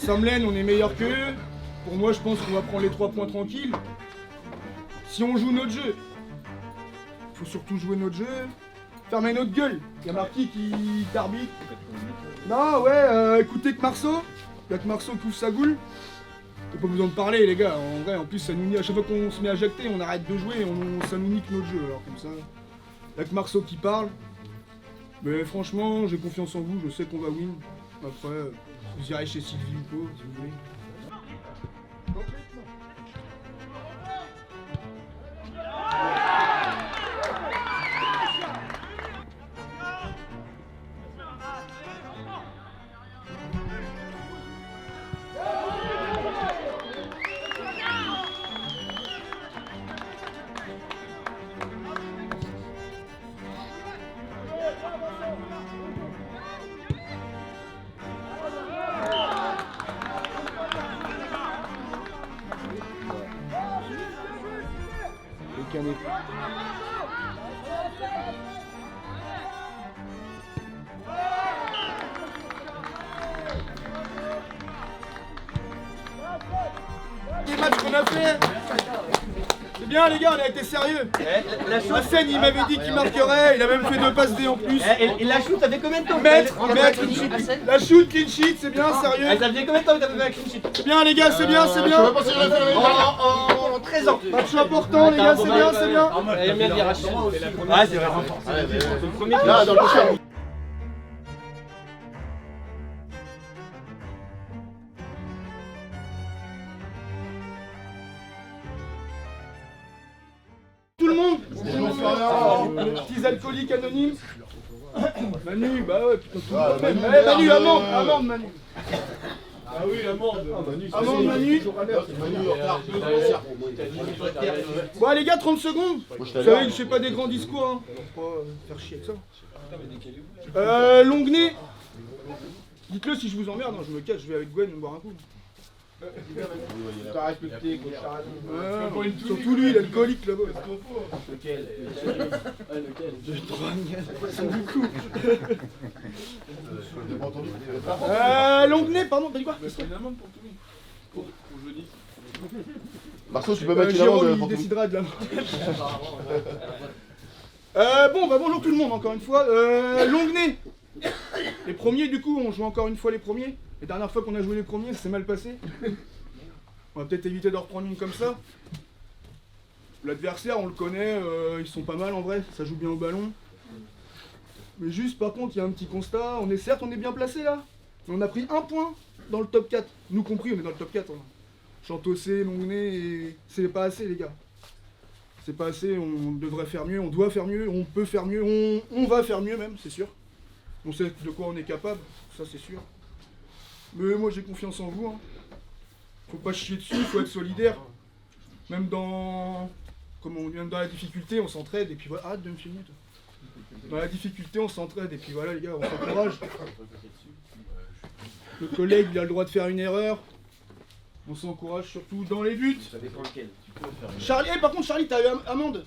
Samlen, on est meilleur qu'eux. Pour moi, je pense qu'on va prendre les 3 points tranquilles. Si on joue notre jeu, faut surtout jouer notre jeu. Fermer notre gueule. Y'a Marquis qui t'arbitre. Non, ouais, écoutez que Marceau. Y'a que Marceau qui ouvre sa goule. T'as pas besoin de parler, les gars. En vrai, en plus, ça nous nie. À chaque fois qu'on se met à jacter, on arrête de jouer. Ça nous nique notre jeu. Alors, comme ça. Y'a que Marceau qui parle. Mais franchement, j'ai confiance en vous. Je sais qu'on va win. Après, vous irez chez Sylvie ou quoi, si vous voulez. Les matchs qu'on a fait, c'est bien les gars, on a été sérieux. La scène, il m'avait dit qu'il marquerait, il a même fait 2 passes D en plus. Et la shoot, ça fait combien de temps? Maître, la shoot, clean sheet, c'est bien, sérieux. Ça fait combien de temps que t'as fait la clean sheet? C'est bien les gars, c'est bien, c'est bien. En 13 ans. Match important les gars, c'est bien, c'est bien. J'aime bien dire Rachid. Ouais, c'est vraiment fort. C'est le premier. Là, dans le prochain. Tout le monde. Les petits alcooliques anonymes. Manu, bah ouais, putain, tout le monde. Manu, amende Manu. Ah oui, l'amende. Amende Manu. Bon les gars, 30 secondes. Vous savez que je fais pas des grands discours, hein. Faut pas faire chier avec ça. Longuenay. Dites-le si je vous emmerde, hein, je me cache, je vais avec Gwen boire un coup. T'as respecté, Surtout lui, l'alcoolique là-bas. Lequel? C'est beaucoup. J'ai pas entendu. Longuenay, pardon, t'as dit quoi? C'est une amende pour tout le monde. Pour jeudi. Marceau, tu peux mettre une amende Jérôme, il pour tout. décidera de la bon, bah bonjour tout le monde encore une fois. Longuenay. Les premiers du coup, on joue encore une fois les premiers. La dernière fois qu'on a joué les premiers, ça s'est mal passé. On va peut-être éviter de reprendre une comme ça. L'adversaire, on le connaît, ils sont pas mal en vrai, ça joue bien au ballon. Mais juste par contre, il y a un petit constat, on est bien placé là. Mais on a pris 1 point dans le top 4. Nous compris, on est dans le top 4. Hein. Chantossé, Longuenay, et c'est pas assez les gars. C'est pas assez, on devrait faire mieux, on doit faire mieux, on peut faire mieux, on va faire mieux même, c'est sûr. On sait de quoi on est capable, ça c'est sûr. Mais moi j'ai confiance en vous. Hein. Faut pas chier dessus, faut être solidaire. Même dans. Comme on vient dans la difficulté, on s'entraide et puis voilà. Arrête de me filmer toi. Dans la difficulté, on s'entraide et puis voilà les gars, on s'encourage. Le collègue il a le droit de faire une erreur. On s'encourage surtout dans les buts. Ça dépend lequel. Charlie, par contre Charlie, t'as eu amende.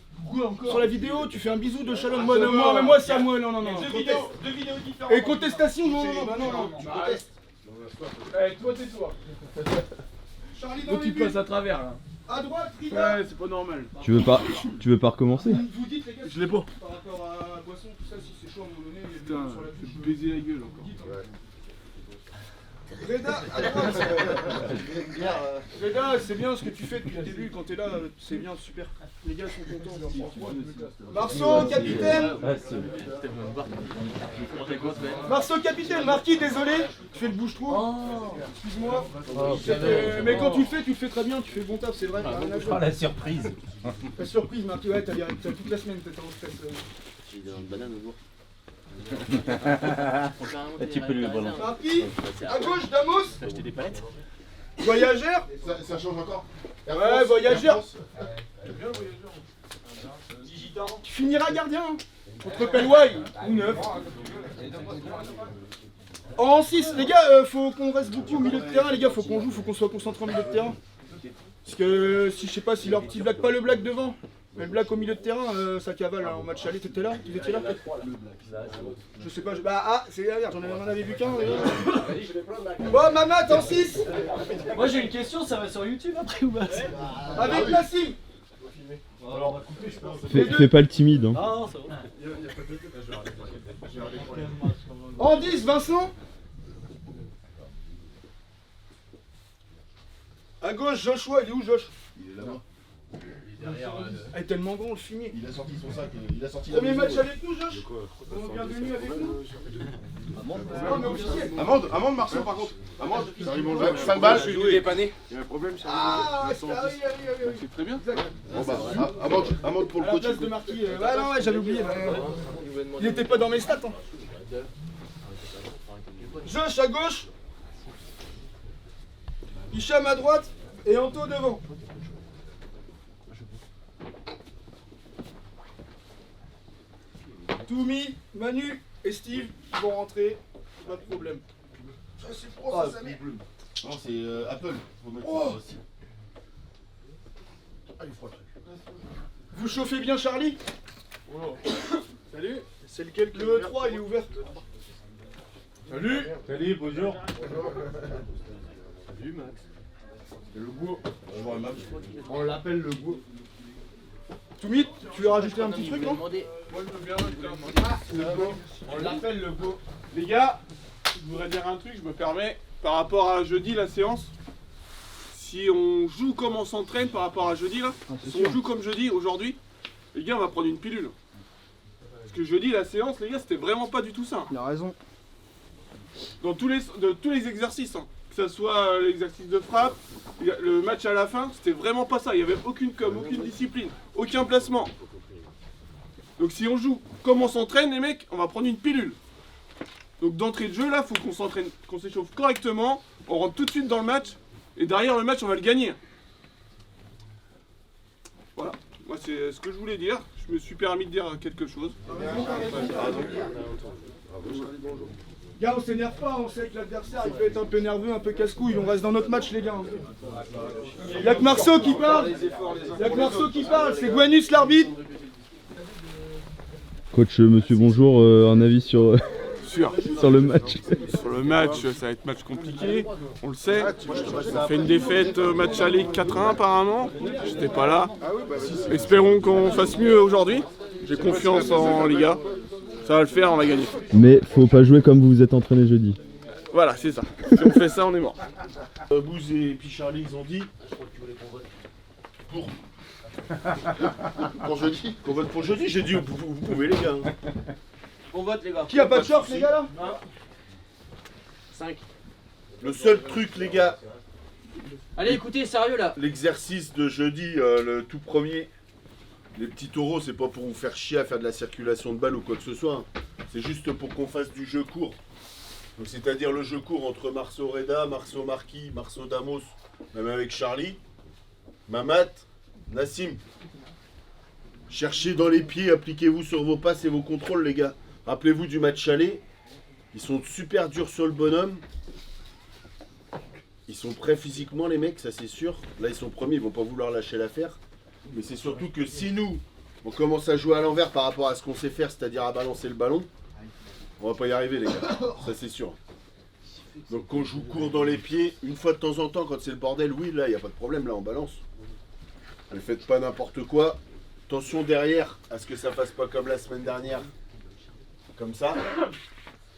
Sur la vidéo, tu fais un bisou de Shalom. Moi, mais moi c'est à moi, non. Deux vidéos différentes. Et contestation, non. Tu contestes. Toi, tais-toi. Charlie dans les Tu buts. passes à travers là. À droite, Frida. Ouais, c'est pas normal. Tu veux pas recommencer? Vous dites les gars, Je l'ai pas. par rapport à la boisson, tout ça, si c'est chaud à un moment donné, il y a des Putain, gens sur la je touche. vais baiser la gueule encore. Dites, hein. Reda, à droite. Reda, c'est bien ce que tu fais depuis le début, quand t'es là, c'est bien, super. Les gars sont contents. Marceau, capitaine. Marceau, capitaine. Marquis, désolé, tu fais le bouche-trou. Excuse-moi. Mais quand tu le fais très bien, tu fais le bon taf, c'est vrai. Oh la surprise. La surprise, Marquis, ouais, t'as toute la semaine, t'étais en stress. J'ai une banane au bout. Tu peux lui balancer. Marquis, à gauche, Damos. T'as acheté des palettes? Voyageur. Ça change encore. Ouais, voyageur. J'aime bien le voyageur. Tu finiras gardien hein, contre Pelway ou 9. En 6, les gars, faut qu'on reste beaucoup au milieu de terrain, les gars, faut qu'on joue, faut qu'on soit concentré au milieu de terrain. Parce que si je sais pas si leur petit blague, pas le blague devant, Mais le Black au milieu de terrain, ça cavale hein, en match aller, t'étais là? Tu étais là? Je sais pas, c'est la merde, j'en avais vu qu'un. Bon, Mamat en 6. Moi j'ai une question, ça va sur YouTube après ou pas? Avec Nassim. Fais pas le timide, hein. Ah non, ça va. En 10, Vincent. À gauche, Joshua, il est où Josh? Il est là-bas. Ah, il est tellement grand le fumier. Il a sorti son sac, il a sorti la Premier maison, match ouais. avec nous, Josh. Bienvenue avec nous. Non, mais officiel. Amende Marceau par contre. Amende, 5 balles. Je suis dépanné. Il y a un problème sur Ah, oui. C'est très bien. Bon bah, amende pour le À la coach. place de Marquis. Ouais, non, ouais, j'avais oublié. Il était pas dans mes stats. Hein. Josh à gauche. Hicham à droite. Et Anto devant. Toumi, Manu et Steve vont rentrer. Pas de problème. Ça, c'est pro, ça, sa mère. Non, c'est Apple. Faut mettre Oh. ça aussi. Ah, il est froid le truc. Vous chauffez bien Charlie? Salut. C'est lequel que le 3 il est ouvert. Salut. Salut, bonjour. Salut Max. Et le goût. On l'appelle le goût. Toumi, tu veux rajouter un petit truc non? Moi je veux bien. On l'appelle le goût. Les gars, je voudrais dire un truc, je me permets. Par rapport à jeudi, la séance, si on joue comme on s'entraîne par rapport à jeudi là, si on joue comme jeudi aujourd'hui, les gars on va prendre une pilule. Parce que jeudi la séance les gars c'était vraiment pas du tout ça. Il a raison. Dans tous les exercices, hein. Que ce soit l'exercice de frappe, le match à la fin, c'était vraiment pas ça. Il n'y avait aucune com, aucune discipline, aucun placement. Donc si on joue comme on s'entraîne les mecs, on va prendre une pilule. Donc d'entrée de jeu là, faut qu'on s'entraîne, qu'on s'échauffe correctement, on rentre tout de suite dans le match, et derrière le match on va le gagner. Voilà, moi c'est ce que je voulais dire, je me suis permis de dire quelque chose. Gars, on s'énerve pas, on sait que l'adversaire il peut être un peu nerveux, un peu casse-couille, on reste dans notre match les gars. Y'a que Marceau qui parle, c'est Guanus l'arbitre. Coach, monsieur, bonjour. Un avis sur le match. Sur le match, ça va être match compliqué, on le sait. On fait une défaite match aller 4-1 apparemment, j'étais pas là. Espérons qu'on fasse mieux aujourd'hui, j'ai confiance en les gars. Ça va le faire, on va gagner. Mais faut pas jouer comme vous vous êtes entraîné jeudi. Voilà, c'est ça. Si on fait ça, on est mort. Bouze et puis Charlie, ils ont dit. Pour jeudi. Qu'on vote pour jeudi, j'ai dit vous pouvez les gars. On vote les gars. Qui a pas de short les gars là? 5. Le seul truc les gars, Allez écoutez, sérieux là. l'exercice de jeudi, le tout premier, les petits taureaux, c'est pas pour vous faire chier à faire de la circulation de balles ou quoi que ce soit. Hein. C'est juste pour qu'on fasse du jeu court. Donc c'est-à-dire le jeu court entre Marceau Reda, Marceau Marquis, Marceau Damos, même avec Charlie, Mamat, Nassim. Cherchez dans les pieds, appliquez-vous sur vos passes et vos contrôles les gars. Rappelez-vous du match aller. Ils sont super durs sur le bonhomme. Ils sont prêts physiquement les mecs, ça c'est sûr. Là ils sont premiers, ils vont pas vouloir lâcher l'affaire. Mais c'est surtout que si nous, on commence à jouer à l'envers par rapport à ce qu'on sait faire, c'est-à-dire à balancer le ballon, on va pas y arriver les gars, ça c'est sûr. Donc qu'on joue court dans les pieds, une fois de temps en temps quand c'est le bordel, oui là il n'y a pas de problème, là on balance. Ne faites pas n'importe quoi. Attention derrière à ce que ça fasse pas comme la semaine dernière. Comme ça.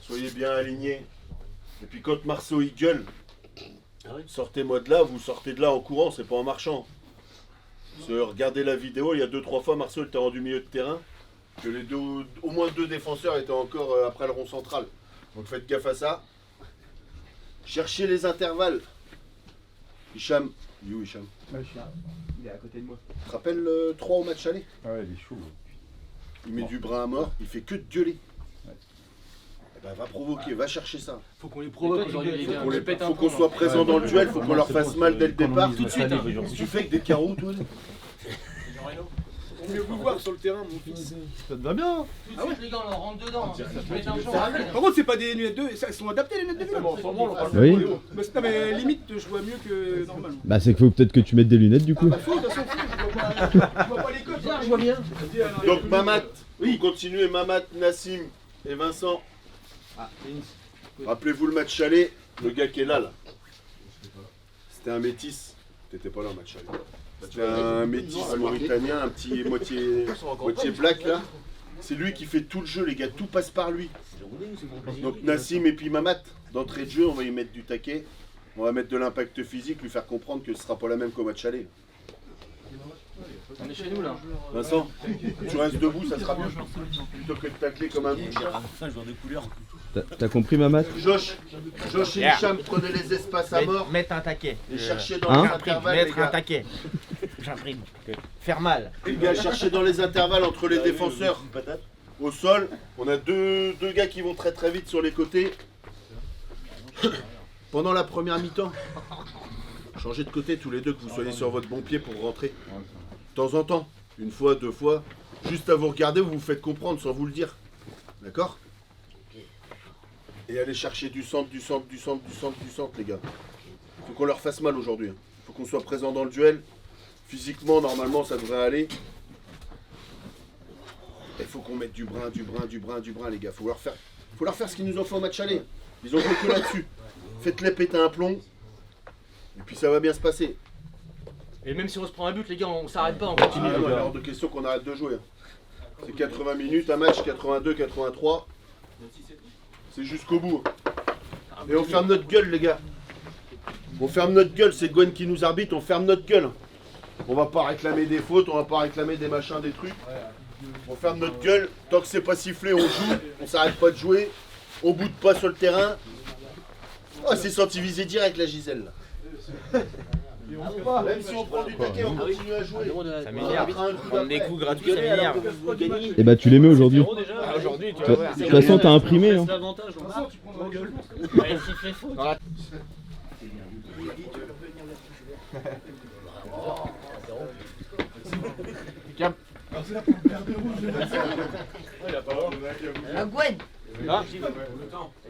Soyez bien alignés. Et puis quand Marceau il gueule, sortez-moi de là, vous sortez de là en courant, c'est pas en marchant. Regardez la vidéo, il y a 2-3 fois Marceau était rendu milieu de terrain, que au moins 2 défenseurs étaient encore après le rond central. Donc faites gaffe à ça. Cherchez les intervalles. Hicham, il est où Hicham? Il est à côté de moi. Tu te rappelles le 3 au match aller? Ah ouais, il est chaud. Il met du bras à mort, il fait que de gueuler. Eh ben, va provoquer, va chercher ça. Faut qu'on les provoque aujourd'hui les gars. Faut qu'on soit présent dans le duel, faut qu'on leur fasse mal dès le départ. Tout de suite. Tu fais avec des carreaux toi? On mieux vous voir sur le terrain mon fils. Ça te va bien. Tout de suite les gars, on rentre dedans. Par contre c'est pas des lunettes de vue, elles sont adaptées les lunettes de vue. Oui. Non mais limite je vois mieux que normalement. Bah c'est qu'il faut peut-être que tu mettes des lunettes du coup. Fou, de toute façon, fou, je vois pas les codes. je vois bien. Donc Mamat, oui, continuez Mamat, Nassim et Vincent. Rappelez-vous le match aller, le gars qui est là. C'était un métis. T'étais pas là au match aller. C'était un métis mauritanien, un petit moitié black là. C'est lui qui fait tout le jeu, les gars, tout passe par lui. Donc Nassim et puis Mamat, d'entrée de jeu, on va y mettre du taquet. On va mettre de l'impact physique, lui faire comprendre que ce sera pas la même qu'au match aller. On est chez nous là. Vincent, tu restes debout, ça sera mieux. Plutôt que de tacler comme un boucher. T'as compris ma maths? Josh et Hicham, prenez les espaces à mort Mettre un taquet. et cherchez dans les intervalles, les Mettre un gars. taquet. J'imprime. Faire mal. Les gars, cherchez dans les intervalles entre les défenseurs au sol. On a deux gars qui vont très très vite sur les côtés. Pendant la première mi-temps, changez de côté tous les deux, que vous soyez sur votre bon pied pour rentrer. De temps en temps, une fois, deux fois, juste à vous regarder, vous vous faites comprendre sans vous le dire. D'accord? Et allez chercher du centre, les gars. Faut qu'on leur fasse mal aujourd'hui. Faut qu'on soit présent dans le duel. Physiquement, normalement, ça devrait aller. Il faut qu'on mette du brin, les gars. Faut leur faire ce qu'ils nous ont fait au match aller. Ils ont joué que là-dessus. Faites-les péter un plomb. Et puis ça va bien se passer. Et même si on se prend un but, les gars, on s'arrête pas, on continue. Il est hors de question qu'on arrête de jouer. C'est 80 minutes, un match, 82, 83. C'est jusqu'au bout. Et on ferme notre gueule, les gars. On ferme notre gueule, c'est Gwen qui nous arbitre, on ferme notre gueule. On va pas réclamer des fautes, on va pas réclamer des machins, des trucs. On ferme notre gueule, tant que c'est pas sifflé, on joue, on s'arrête pas de jouer, on boude pas sur le terrain. Oh, c'est senti visé direct la Gisèle là. Même si on prend du taquet, on continue à jouer. Ça m'énerve. Prendre des coups gratuits, ça m'énerve. Et bah tu les mets aujourd'hui. Aujourd'hui, tu De toute façon t'as imprimé hein. La Gwen.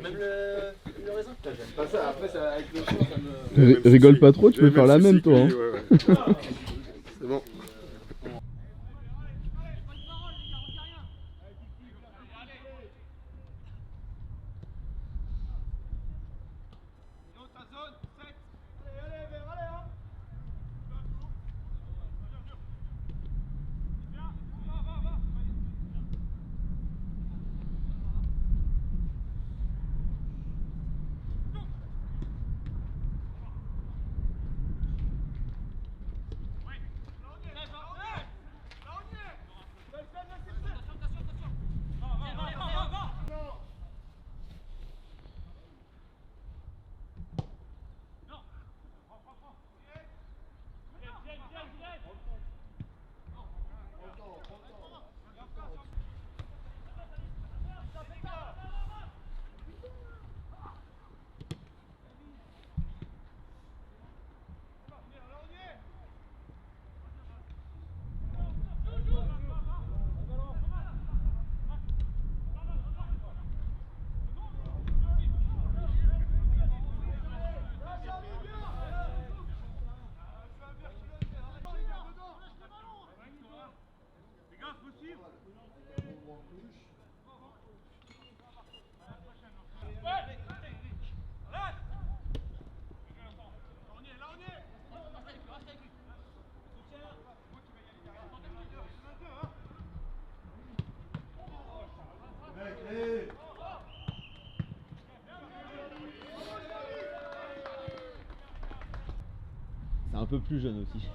Même le raisin. Après, ça, avec le temps, ça me... Rigole pas trop, tu peux faire la même toi hein. C'est bon. C'est un peu plus jeune aussi.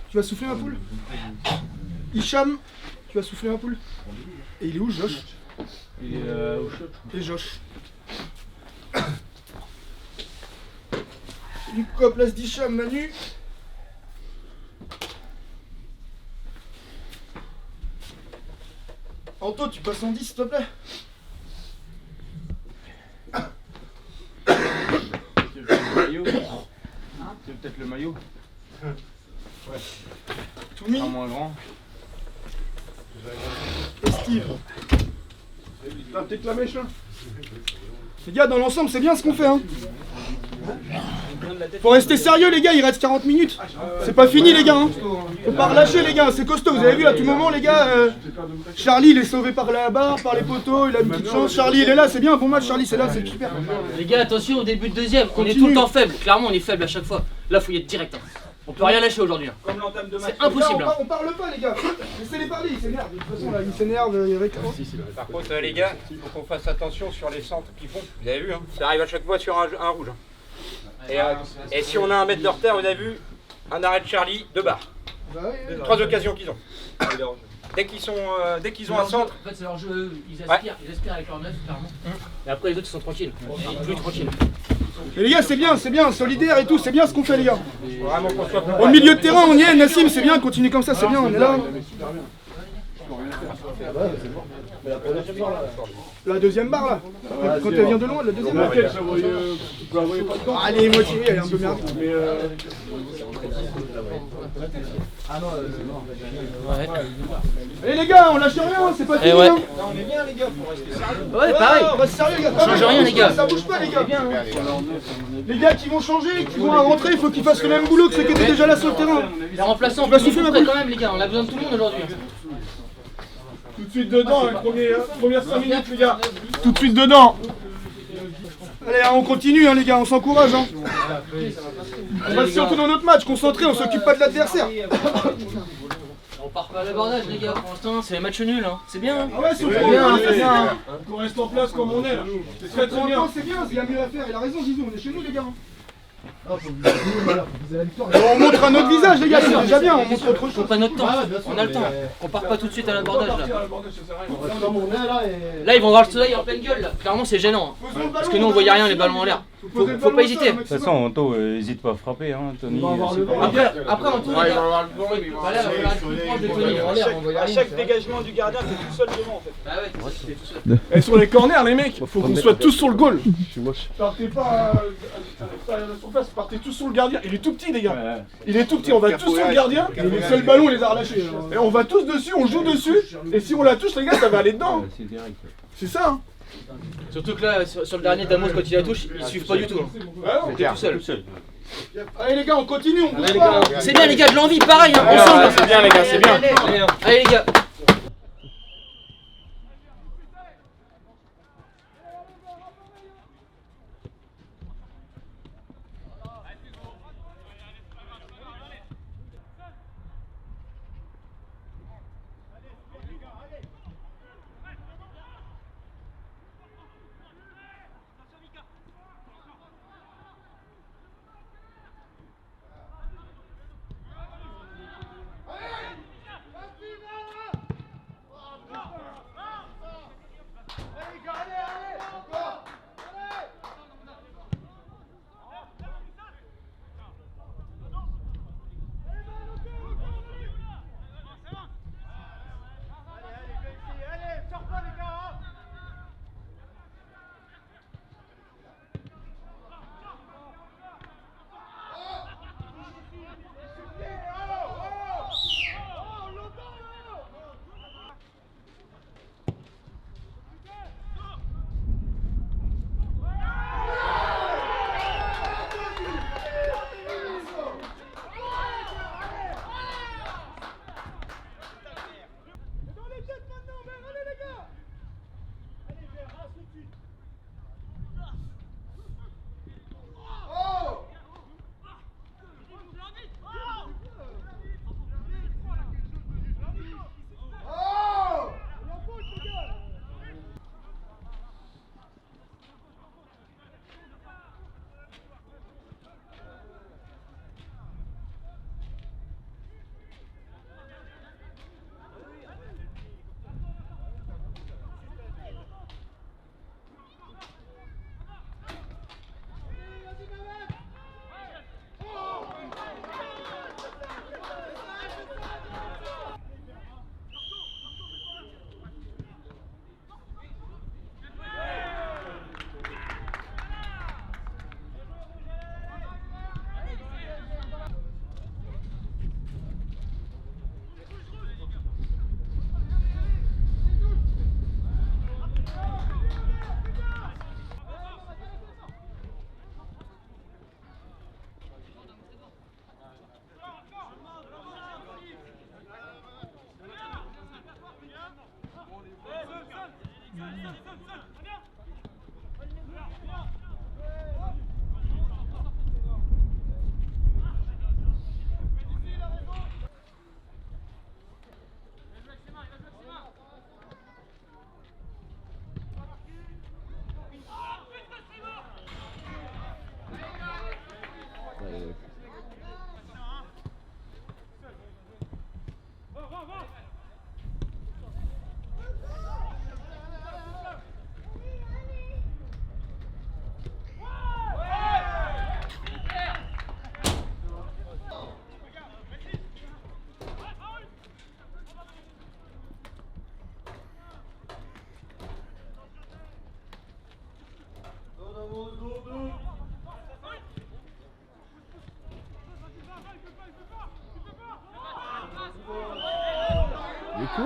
tu vas souffler ma poule. Hicham, tu vas souffler ma poule. Et il est où Josh? Il est au shot. Et Josh. Du coup, à place d'Hicham, Manu. Anto, tu passes en 10 s'il te plaît. Tu veux peut-être le maillot? Toumi Pas moins grand. et Steve. T'as peut-être la mèche là. Les gars, dans l'ensemble, c'est bien ce qu'on fait, hein. Faut rester sérieux, les gars, il reste 40 minutes. C'est pas fini, les gars, hein. Faut pas relâcher, les gars, c'est costaud. Vous avez vu, à tout moment, les gars, Charlie, il est sauvé par la barre, par les poteaux, il a une petite chance. Charlie, il est là, c'est bien, un bon match, Charlie, c'est là, c'est super. Les gars, attention au début de deuxième. On est Continue. tout le temps faible. Clairement, on est faible à chaque fois. Là, faut y être direct. Hein. On peut rien lâcher aujourd'hui. Hein. Comme l'entame de match. C'est impossible. Hein. On parle pas, les gars. Laissez-les parler, il s'énerve. De toute façon, là, il s'énerve, il réclame. Par contre, les gars, il faut qu'on fasse attention sur les centres qu'ils font. Vous avez vu, hein, ça arrive à chaque fois sur un rouge. Et si on a un mètre de retard, vous avez vu, un arrêt de Charlie, 2 barres. Bah oui, 3 occasions qu'ils ont. Dès qu'ils ont un centre, En fait, c'est leur jeu. Ils aspirent avec leur neuf, clairement. Et après, les autres, ils sont tranquilles. Plus tranquilles. Et les gars, c'est bien, solidaire et tout, c'est bien ce qu'on fait, les gars. vraiment qu'on soit Au milieu de terrain, on y est, Nassim, c'est bien, continue comme ça, c'est bien, on est là. La deuxième barre, là. Quand elle vient de loin, la deuxième barre. Allez, moitié, elle est un peu merde. Allez les gars, on lâche rien, c'est pas fini. ouais. Hein. Ouais, pareil. On reste sérieux, les gars. On change rien, les gars. Ça bouge pas, les gars. Les gars qui vont changer, qui vont rentrer, il faut qu'ils fassent le même boulot que ceux qui étaient déjà là sur le terrain. Les remplaçants, on Tu vas peut souffler ma souffler poule. quand même, les gars. On a besoin de tout le monde aujourd'hui. Tout de suite dedans, les premières 5 minutes, les gars. Tout de suite dedans. Allez, hein, on continue, hein, les gars, on s'encourage. Hein. On reste surtout dans notre match, concentré, on s'occupe pas de l'adversaire. On part pas à l'abordage, les gars. Pour l'instant, c'est les matchs nuls. Hein. C'est bien. Hein. Ah ouais, c'est bien, c'est bien. On reste en place comme on est là. C'est très très bien. C'est bien, il y a mieux à faire, il a raison, Zizou, on est chez nous, les gars. On montre un autre visage, les gars, c'est déjà bien, on montre autre chose. Faut pas notre temps. On a le temps. On part pas tout de suite à l'abordage, là. Là, ils vont voir le soleil en pleine gueule, là. Clairement, c'est gênant. Hein. Parce que nous, on voyait rien, les ballons en l'air. Faut pas hésiter. De toute façon, Anto, hésite pas à frapper, hein, Tony. Après, on tourne, les gars. Voilà, il va falloir être plus proche de Tony. En l'air, on voyait rien. Chaque dégagement du gardien, c'est tout seul devant en fait. Bah ouais, t'es tout seul. Et sur les corners, les mecs, faut qu'on soit tous sur le goal. Partez pas à la surface, partez tous sur le gardien. Il est tout petit, les gars. Il est tout petit, on va tous sur le gardien. Et les seuls ballons, on les a relâchés. Et on va tous dessus, on joue dessus. Et si on la touche, les gars, ça va aller dedans. C'est direct. C'est ça, hein. Surtout que là, sur le dernier Damos, quand il la touche, ils suivent pas du tout. Hein. Ah non. T'es tout seul. Allez les gars, on continue, on bouge Allez, les pas. gars. C'est bien, les gars, de l'envie, pareil, hein, ensemble. c'est bien les gars, c'est bien. Allez, les gars. quoi?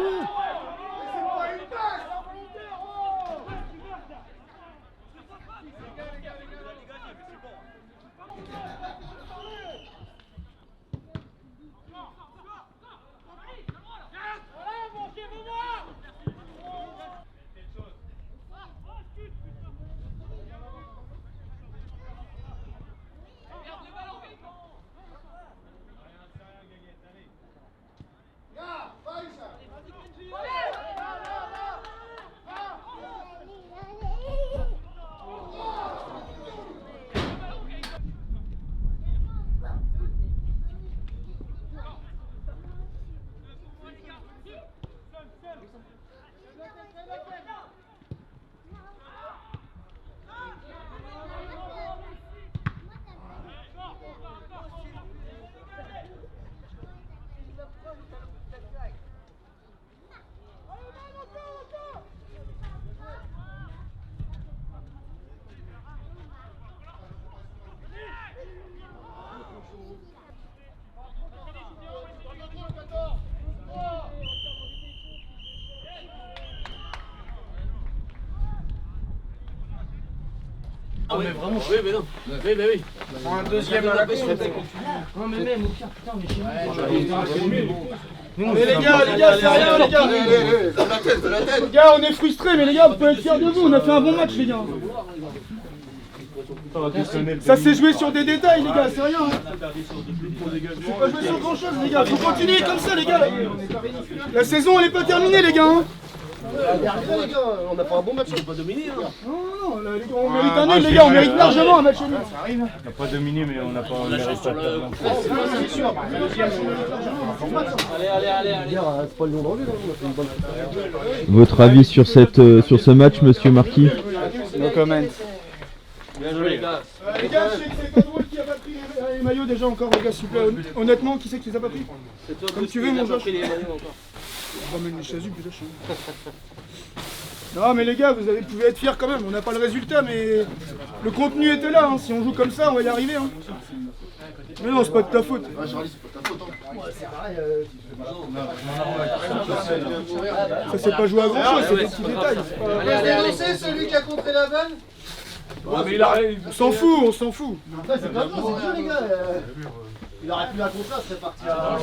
Ah mais vraiment, oui, mais non. Oui, bah oui. Un deuxième à la con. Non, mais même, au pire, putain, mais chez nous. Mais les gars, c'est rien, les gars. Les gars, on est frustrés, mais les gars, vous pouvez être fiers de vous. On a fait un bon match, les gars. Ça s'est joué sur des détails, les gars, c'est rien. Faut pas jouer sur grand chose, les gars. Faut continuer comme ça, les gars. La saison, elle est pas terminée, les gars. On a fait un bon match. On n'a pas dominé. Hein. Non, là, les gars, on mérite un nul, les gars. On mérite largement un match nul. On n'a pas dominé, mais on n'a pas mérité pas de perdre. C'est sûr. Allez. C'est pas le nom d'enlever, on a fait une bonne. Votre avis sur ce match, monsieur Marquis? No comment. Bien joué, les gars. Les gars, je sais que c'est pas drôle qui a pas pris les maillots déjà encore, les gars, s'il vous plaît. Honnêtement, qui c'est qui les a pas pris? C'est toi, Comme tu veux, mon Josh. On ramène les chasubles, putain, Non, mais les gars, vous pouvez être fiers quand même. On n'a pas le résultat, mais le contenu était là. Hein. Si on joue comme ça, on va y arriver. Hein. Mais non, c'est pas de ta faute. Ça, c'est pas joué à grand chose, c'est des petits détails. C'est celui qui a contré la balle. On s'en fout, on s'en fout. C'est pas bon, c'est les gars. Il aurait pu la contrat, serait parti à.